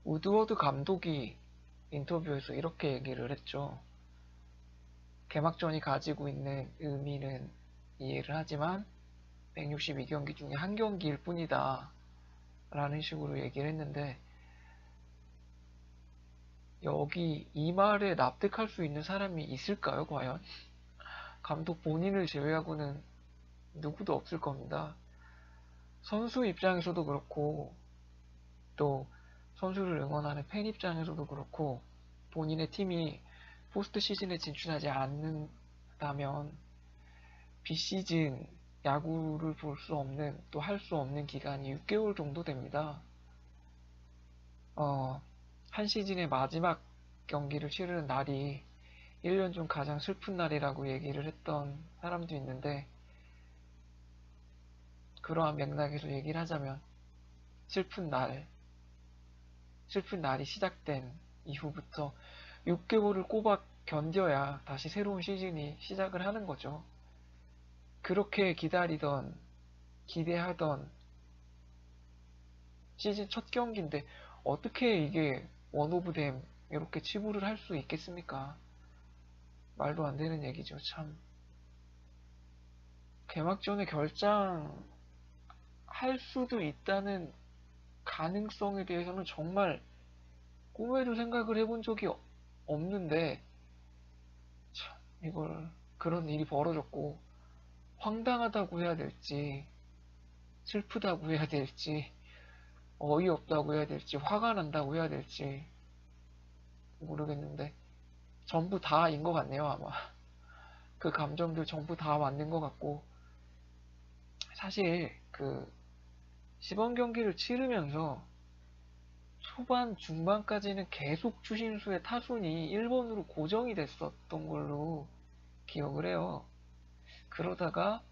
우드워드 감독이 인터뷰에서 이렇게 얘기를 했죠. 개막전이 가지고 있는 의미는 이해를 하지만 162경기 중에 한 경기일 뿐이다 라는 식으로 얘기를 했는데, 여기 이 말에 납득할 수 있는 사람이 있을까요, 과연? 감독 본인을 제외하고는 누구도 없을 겁니다. 선수 입장에서도 그렇고, 또 선수를 응원하는 팬 입장에서도 그렇고, 본인의 팀이 포스트 시즌에 진출하지 않는다면 비시즌 야구를 볼 수 없는, 또 할 수 없는 기간이 6개월 정도 됩니다. 한 시즌의 마지막 경기를 치르는 날이 1년 중 가장 슬픈 날이라고 얘기를 했던 사람도 있는데, 그러한 맥락에서 얘기를 하자면 슬픈 날이 시작된 이후부터 6개월을 꼬박 견뎌야 다시 새로운 시즌이 시작을 하는 거죠. 그렇게 기대하던 시즌 첫 경기인데 어떻게 이게 원 오브 댐 이렇게 치부를 할 수 있겠습니까? 말도 안 되는 얘기죠, 참. 개막전에 결장할 수도 있다는 가능성에 대해서는 정말 꿈에도 생각을 해본 적이 없는데, 참, 그런 일이 벌어졌고, 황당하다고 해야 될지, 슬프다고 해야 될지, 어이없다고 해야 될지, 화가 난다고 해야 될지 모르겠는데, 전부 다인 것 같네요, 아마. 그 감정들 전부 다 맞는 것 같고, 사실 시범 경기를 치르면서 초반, 중반까지는 계속 추신수의 타순이 1번으로 고정이 됐었던 걸로 기억을 해요. 그러다가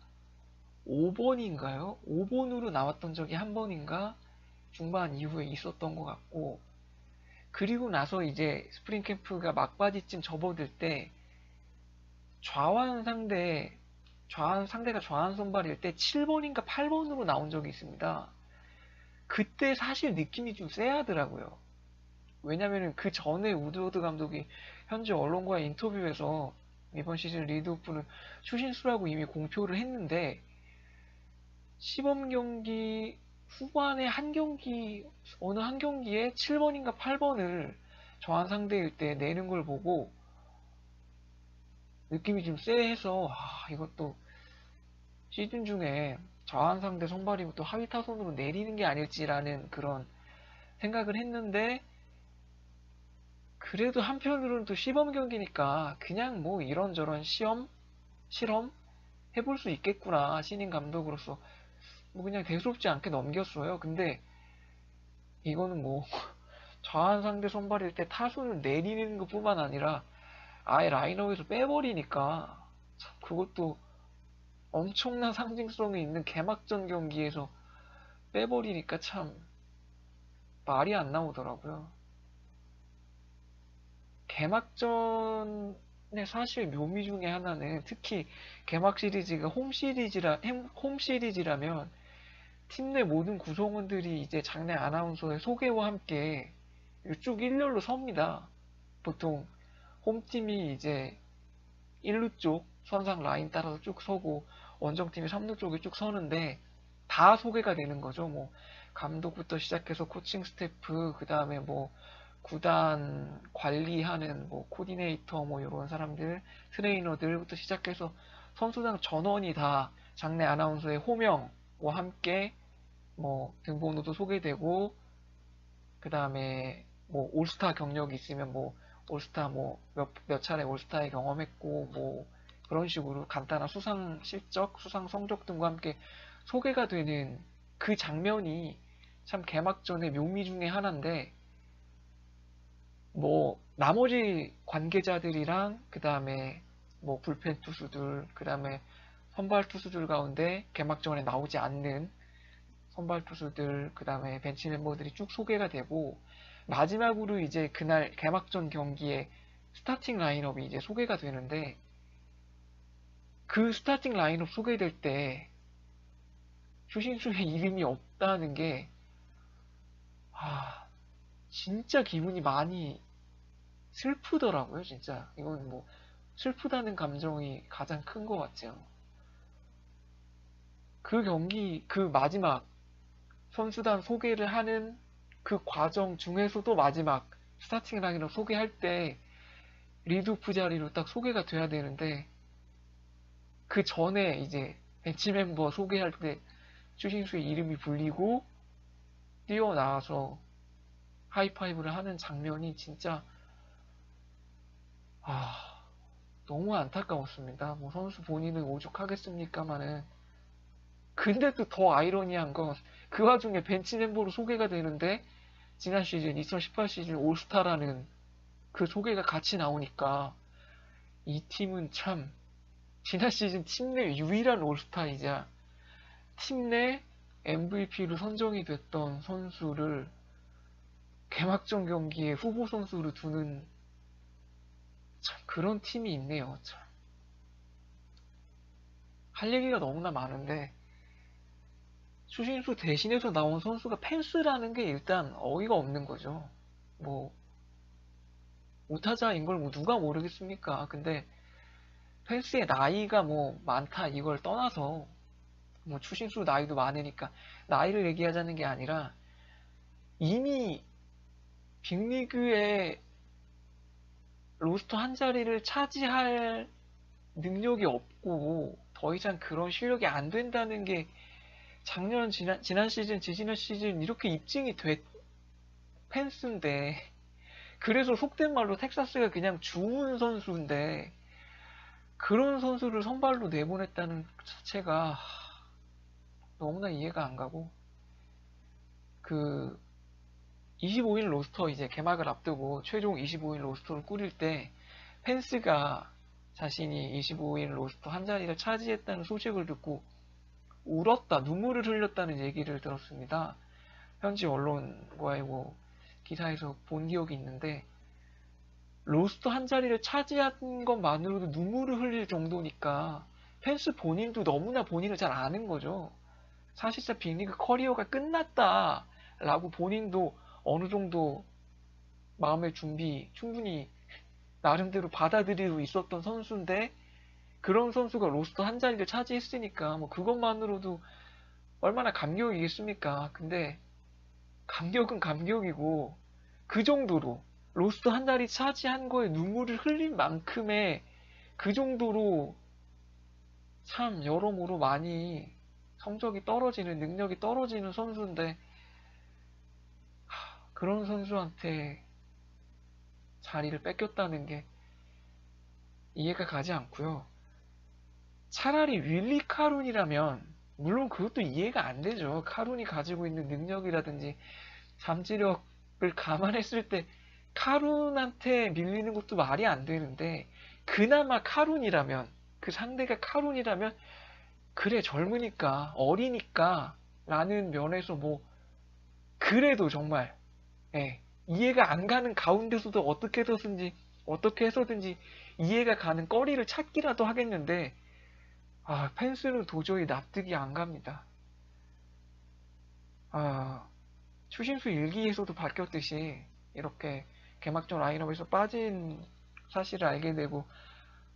5번인가요? 5번으로 나왔던 적이 한 번인가 중반 이후에 있었던 것 같고, 그리고 나서 이제 스프링 캠프가 막바지쯤 접어들 때 상대가 좌완 선발일 때 7번인가 8번으로 나온 적이 있습니다. 그때 사실 느낌이 좀 쎄하더라고요. 왜냐면은 그 전에 우드워드 감독이 현지 언론과의 인터뷰에서 이번 시즌 리드오프는 추신수라고 이미 공표를 했는데, 시범 경기 후반에 어느 한 경기에 7번인가 8번을 저한 상대일 때 내는 걸 보고 느낌이 좀 쎄해서, 이것도 시즌 중에 저한 상대 선발이면 또 하위 타선으로 내리는 게 아닐지라는 그런 생각을 했는데, 그래도 한편으로는 또 시범 경기니까 그냥 뭐 이런저런 실험 해볼 수 있겠구나, 신인 감독으로서 뭐 그냥 대수롭지 않게 넘겼어요. 근데 이거는 뭐 좌한 상대 선발일 때 타순을 내리는 것뿐만 아니라 아예 라인업에서 빼버리니까, 참 그것도 엄청난 상징성이 있는 개막전 경기에서 빼버리니까 참 말이 안 나오더라고요. 개막전의 사실 묘미 중에 하나는, 특히 개막 시리즈가 홈 시리즈라면 팀 내 모든 구성원들이 이제 장내 아나운서의 소개와 함께 쭉 일렬로 섭니다. 보통 홈팀이 이제 1루 쪽 선상 라인 따라서 쭉 서고, 원정팀이 3루 쪽에 쭉 서는데 다 소개가 되는 거죠. 뭐 감독부터 시작해서 코칭 스태프, 그 다음에 뭐 구단 관리하는 뭐 코디네이터, 뭐 이런 사람들, 트레이너들부터 시작해서 선수단 전원이 다 장내 아나운서의 호명과 함께 뭐 등번호도 소개되고, 그 다음에 뭐 올스타 경력이 있으면 뭐 올스타 뭐 몇 차례 올스타에 경험했고, 뭐 그런 식으로 간단한 수상 실적, 수상 성적 등과 함께 소개가 되는 그 장면이 참 개막전의 묘미 중에 하나인데, 뭐 나머지 관계자들이랑 그 다음에 뭐 불펜 투수들, 그 다음에 선발 투수들 가운데 개막전에 나오지 않는 선발 투수들, 그 다음에 벤치 멤버들이 쭉 소개가 되고, 마지막으로 이제 그날 개막전 경기에 스타팅 라인업이 이제 소개가 되는데, 그 스타팅 라인업 소개될 때 추신수의 이름이 없다는 게, 진짜 기분이 많이 슬프더라고요, 진짜. 이건 뭐, 슬프다는 감정이 가장 큰 것 같아요. 그 경기, 그 마지막 선수단 소개를 하는 그 과정 중에서도 마지막 스타팅 라인업 소개할 때 리드오프 자리로 딱 소개가 돼야 되는데, 그 전에 이제 벤치 멤버 소개할 때 추신수의 이름이 불리고 뛰어나와서 하이파이브를 하는 장면이 진짜 아, 너무 안타까웠습니다. 뭐 선수 본인은 오죽하겠습니까마는. 근데도 더 아이러니한 건 그 와중에 벤치 멤버로 소개가 되는데 지난 시즌 2018 시즌 올스타라는 그 소개가 같이 나오니까 이 팀은 참 지난 시즌 팀 내 유일한 올스타이자 팀 내 MVP로 선정이 됐던 선수를 개막전 경기에 후보 선수로 두는 참 그런 팀이 있네요. 참. 할 얘기가 너무나 많은데 추신수 대신해서 나온 선수가 펜스라는 게 일단 어이가 없는 거죠. 뭐 우타자인 걸 뭐 누가 모르겠습니까? 근데 펜스의 나이가 뭐 많다 이걸 떠나서 뭐 추신수 나이도 많으니까 나이를 얘기하자는 게 아니라 이미 빅리그의 로스터 한 자리를 차지할 능력이 없고 더 이상 그런 실력이 안 된다는 게 작년 지난 시즌 지지난 시즌 이렇게 입증이 된 펜스인데 그래서 속된 말로 텍사스가 그냥 주운 선수인데 그런 선수를 선발로 내보냈다는 자체가 너무나 이해가 안 가고 그 25일 로스터 이제 개막을 앞두고 최종 25일 로스터를 꾸릴 때 펜스가 자신이 25일 로스터 한 자리를 차지했다는 소식을 듣고 울었다, 눈물을 흘렸다는 얘기를 들었습니다. 현지 언론과의 뭐 기사에서 본 기억이 있는데 로스터 한 자리를 차지한 것만으로도 눈물을 흘릴 정도니까 펜스 본인도 너무나 본인을 잘 아는 거죠. 사실상 빅리그 커리어가 끝났다라고 본인도 어느 정도 마음의 준비 충분히 나름대로 받아들이고 있었던 선수인데 그런 선수가 로스터 한 자리를 차지했으니까 뭐 그것만으로도 얼마나 감격이겠습니까? 근데 감격은 감격이고 그 정도로 로스터 한 자리 차지한 거에 눈물을 흘린 만큼의 그 정도로 참 여러모로 많이 성적이 떨어지는 능력이 떨어지는 선수인데 그런 선수한테 자리를 뺏겼다는 게 이해가 가지 않고요. 차라리 윌리 카룬이라면 물론 그것도 이해가 안 되죠. 카룬이 가지고 있는 능력이라든지 잠재력을 감안했을 때 카룬한테 밀리는 것도 말이 안 되는데 그나마 카룬이라면 그 상대가 카룬이라면 그래 젊으니까 어리니까 라는 면에서 뭐 그래도 정말 예, 이해가 안 가는 가운데서도 어떻게 해서든지 이해가 가는 거리를 찾기라도 하겠는데 펜스는 도저히 납득이 안 갑니다. 추신수 일기에서도 밝혔듯이 이렇게 개막전 라인업에서 빠진 사실을 알게 되고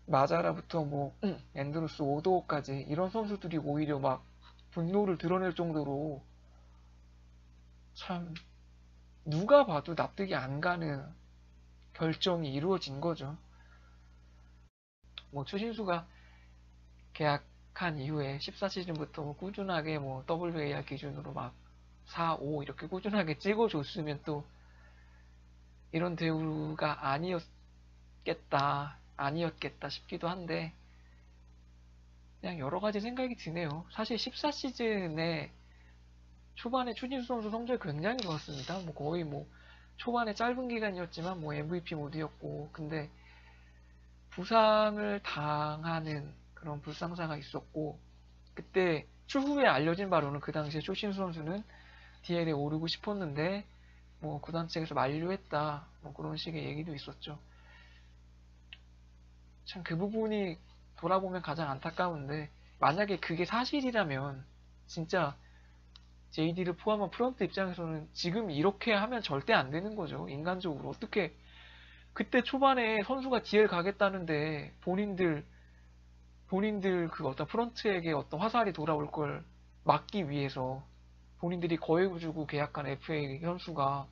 마자라부터 뭐 앤드루스 오도까지 이런 선수들이 오히려 막 분노를 드러낼 정도로 참 누가 봐도 납득이 안 가는 결정이 이루어진 거죠. 뭐 추신수가 계약한 이후에 14시즌부터 뭐 꾸준하게 뭐 WAR 기준으로 막 4, 5 이렇게 꾸준하게 찍어줬으면 또 이런 대우가 아니었겠다 싶기도 한데 그냥 여러 가지 생각이 드네요. 사실 14시즌에 초반에 추진수 선수 성적이 굉장히 좋았습니다. 뭐 거의 뭐 초반에 짧은 기간이었지만 뭐 MVP 모드였고 근데 부상을 당하는 그런 불상사가 있었고 그때 추후에 알려진 바로는 그 당시에 추신수 선수는 DL에 오르고 싶었는데 뭐 구단 측에서 만류했다 뭐 그런 식의 얘기도 있었죠. 참 그 부분이 돌아보면 가장 안타까운데 만약에 그게 사실이라면 진짜 JD를 포함한 프런트 입장에서는 지금 이렇게 하면 절대 안 되는 거죠. 인간적으로. 어떻게, 그때 초반에 선수가 DL 가겠다는데 본인들 그 어떤 프런트에게 어떤 화살이 돌아올 걸 막기 위해서 본인들이 거액을 주고 계약한 FA 선수가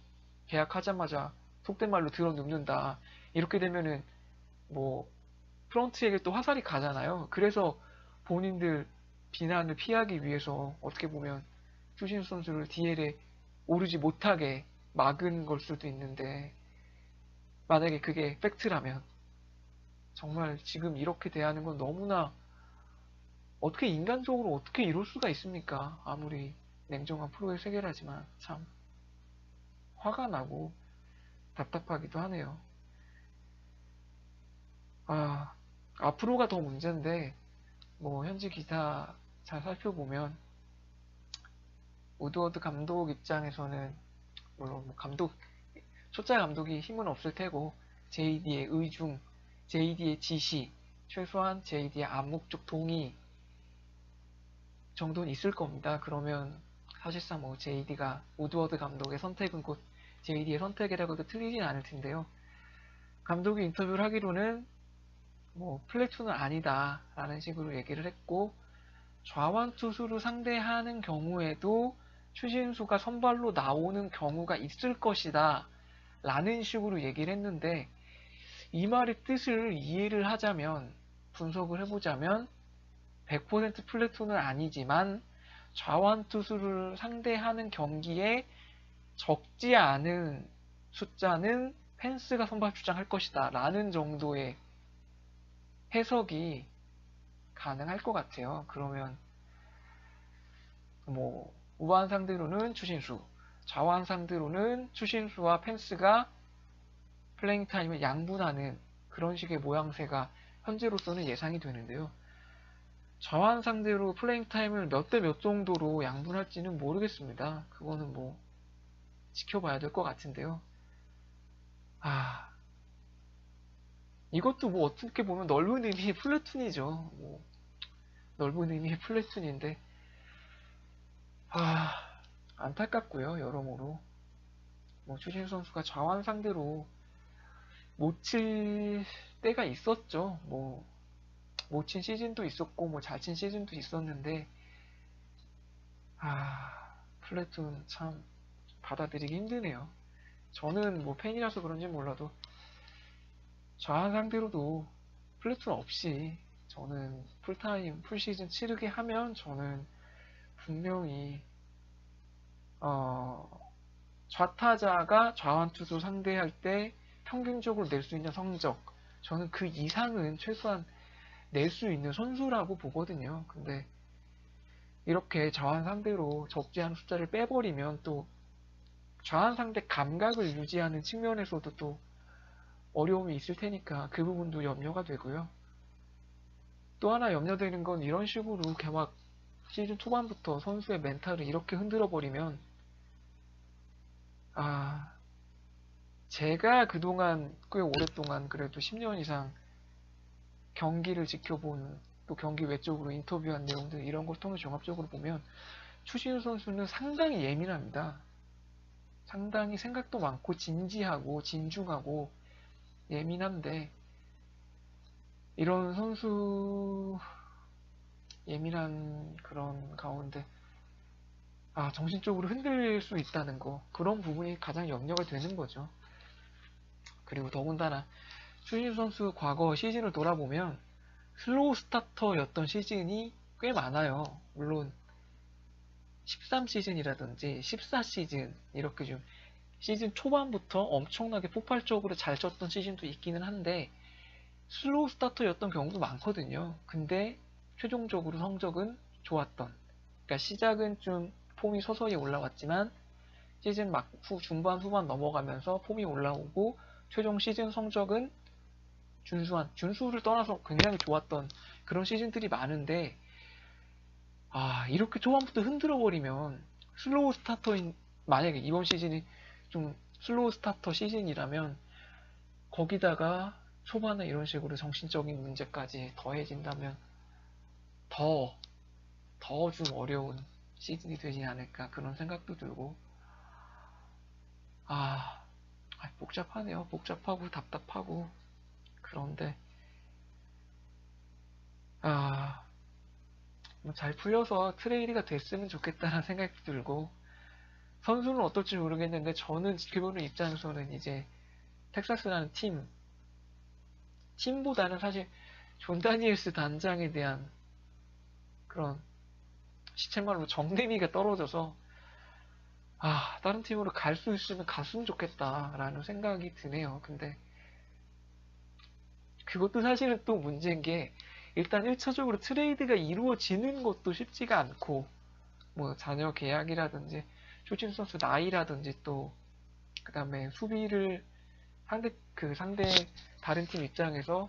계약하자마자 속된 말로 들어 눕는다. 이렇게 되면은 뭐 프런트에게 또 화살이 가잖아요. 그래서 본인들 비난을 피하기 위해서 어떻게 보면 추신수 선수를 DL에 오르지 못하게 막은 걸 수도 있는데, 만약에 그게 팩트라면 정말 지금 이렇게 대하는 건 너무나, 어떻게 인간적으로 어떻게 이럴 수가 있습니까? 아무리 냉정한 프로의 세계라지만 참 화가 나고 답답하기도 하네요. 아, 앞으로가 더 문제인데, 뭐 현지 기사 잘 살펴보면 우드워드 감독 입장에서는 물론 뭐 초짜 감독이 힘은 없을 테고 JD의 의중, JD의 지시, 최소한 JD의 암묵적 동의 정도는 있을 겁니다. 그러면 사실상 뭐 JD가 우드워드 감독의 선택은 곧 JD의 선택이라고 해도 틀리진 않을 텐데요. 감독이 인터뷰를 하기로는 뭐 플래툰은 아니다 라는 식으로 얘기를 했고, 좌완 투수를 상대하는 경우에도 추신수가 선발로 나오는 경우가 있을 것이다 라는 식으로 얘기를 했는데, 이 말의 뜻을 이해를 하자면, 분석을 해보자면 100% 플래툰은 아니지만 좌완 투수를 상대하는 경기에 적지 않은 숫자는 펜스가 선발 출장할 것이다 라는 정도의 해석이 가능할 것 같아요. 그러면 뭐 우완 상대로는 추신수, 좌완 상대로는 추신수와 펜스가 플레잉 타임을 양분하는 그런 식의 모양새가 현재로서는 예상이 되는데요. 좌완 상대로 플레잉 타임을 몇 대 몇 정도로 양분할지는 모르겠습니다. 그거는 뭐 지켜봐야 될 것 같은데요. 이것도 뭐 어떻게 보면 넓은 의미의 플래툰이죠. 뭐 넓은 의미의 플래툰인데, 안타깝고요. 여러모로 뭐 추신수 선수가 좌완 상대로 못 칠 때가 있었죠. 뭐 못 친 시즌도 있었고 뭐 잘 친 시즌도 있었는데, 플래툰 참 받아들이기 힘드네요. 저는 뭐 팬이라서 그런지 몰라도 좌완 상대로도 플래툰 없이 저는 풀타임 풀시즌 치르게 하면 저는 분명히 좌타자가 좌완 투수 상대할 때 평균적으로 낼 수 있는 성적, 저는 그 이상은 최소한 낼 수 있는 선수라고 보거든요. 근데 이렇게 좌완 상대로 적지 않은 숫자를 빼버리면 또 좌완 상대 감각을 유지하는 측면에서도 또 어려움이 있을 테니까 그 부분도 염려가 되고요. 또 하나 염려되는 건 이런 식으로 개막 시즌 초반부터 선수의 멘탈을 이렇게 흔들어 버리면, 제가 그동안 꽤 오랫동안 그래도 10년 이상 경기를 지켜본, 또 경기 외적으로 인터뷰한 내용들 이런 걸 통해 종합적으로 보면 추신수 선수는 상당히 예민합니다. 상당히 생각도 많고 진지하고 진중하고 예민한데, 이런 선수 예민한 그런 가운데 정신적으로 흔들릴 수 있다는 거, 그런 부분이 가장 염려가 되는 거죠. 그리고 더군다나 추신수 선수 과거 시즌을 돌아보면 슬로우 스타터였던 시즌이 꽤 많아요. 물론 13시즌이라든지 14시즌 이렇게 좀 시즌 초반부터 엄청나게 폭발적으로 잘 쳤던 시즌도 있기는 한데 슬로우 스타터였던 경우도 많거든요. 근데 최종적으로 성적은 좋았던, 그러니까 시작은 좀 폼이 서서히 올라왔지만 시즌 중반 후반 넘어가면서 폼이 올라오고 최종 시즌 성적은 준수를 떠나서 굉장히 좋았던 그런 시즌들이 많은데, 이렇게 초반부터 흔들어버리면 슬로우 스타터인, 만약에 이번 시즌이 좀 슬로우 스타터 시즌이라면 거기다가 초반에 이런 식으로 정신적인 문제까지 더해진다면 더 좀 어려운 시즌이 되지 않을까 그런 생각도 들고 아, 복잡하네요. 복잡하고 답답하고 그런데 아, 뭐잘 풀려서 트레이드가 됐으면 좋겠다는 생각도 들고 선수는 어떨지 모르겠는데 저는 지켜보는 입장에서는 이제 텍사스라는 팀보다는 사실 존 다니엘스 단장에 대한 그런 시체말로 정내미가 떨어져서 다른 팀으로 갈 수 있으면 갔으면 좋겠다라는 생각이 드네요. 근데 그것도 사실은 또 문제인 게 일단 1차적으로 트레이드가 이루어지는 것도 쉽지가 않고 뭐 자녀 계약이라든지 쇼진 선수 나이라든지 또 그다음에 수비를 상대 다른 팀 입장에서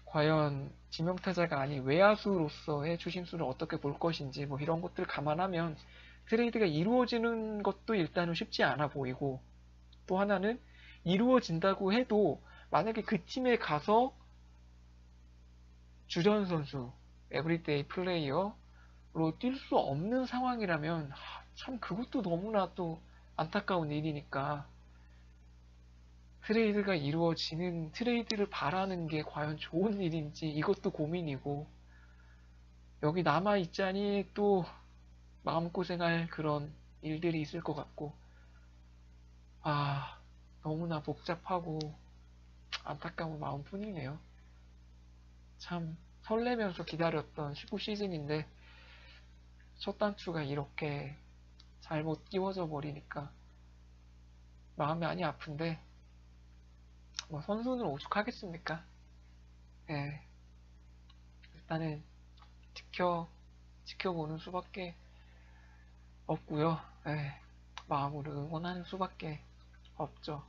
과연 지명타자가 아닌 외야수로서의 추신수를 어떻게 볼 것인지 뭐 이런 것들 감안하면 트레이드가 이루어지는 것도 일단은 쉽지 않아 보이고 또 하나는 이루어진다고 해도 만약에 그 팀에 가서 주전 선수, 에브리데이 플레이어로 뛸 수 없는 상황이라면 참 그것도 너무나 또 안타까운 일이니까 트레이드가 이루어지는 트레이드를 바라는 게 과연 좋은 일인지 이것도 고민이고 여기 남아있자니 또 마음고생할 그런 일들이 있을 것 같고 너무나 복잡하고 안타까운 마음뿐이네요. 참 설레면서 기다렸던 19 시즌인데 첫 단추가 이렇게 잘못 끼워져 버리니까 마음이 많이 아픈데 뭐 선수는 오죽하겠습니까? 예, 일단은 지켜보는 수밖에 없고요. 예, 마음으로 응원하는 수밖에 없죠.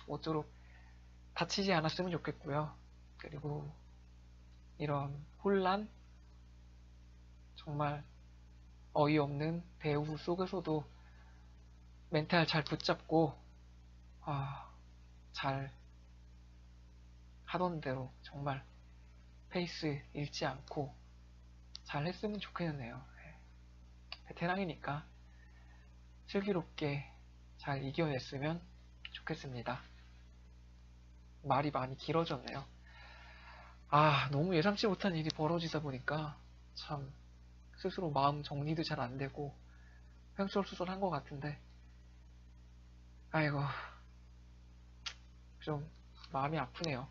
모쪼록 다치지 않았으면 좋겠고요. 그리고 이런 혼란, 정말 어이없는 배후 속에서도 멘탈 잘 붙잡고 잘 하던 대로 정말 페이스 잃지 않고 잘 했으면 좋겠네요. 베테랑이니까 슬기롭게 잘 이겨냈으면 좋겠습니다. 말이 많이 길어졌네요. 너무 예상치 못한 일이 벌어지다 보니까 참 스스로 마음 정리도 잘 안 되고 횡설수설한 것 같은데 아이고 좀 마음이 아프네요.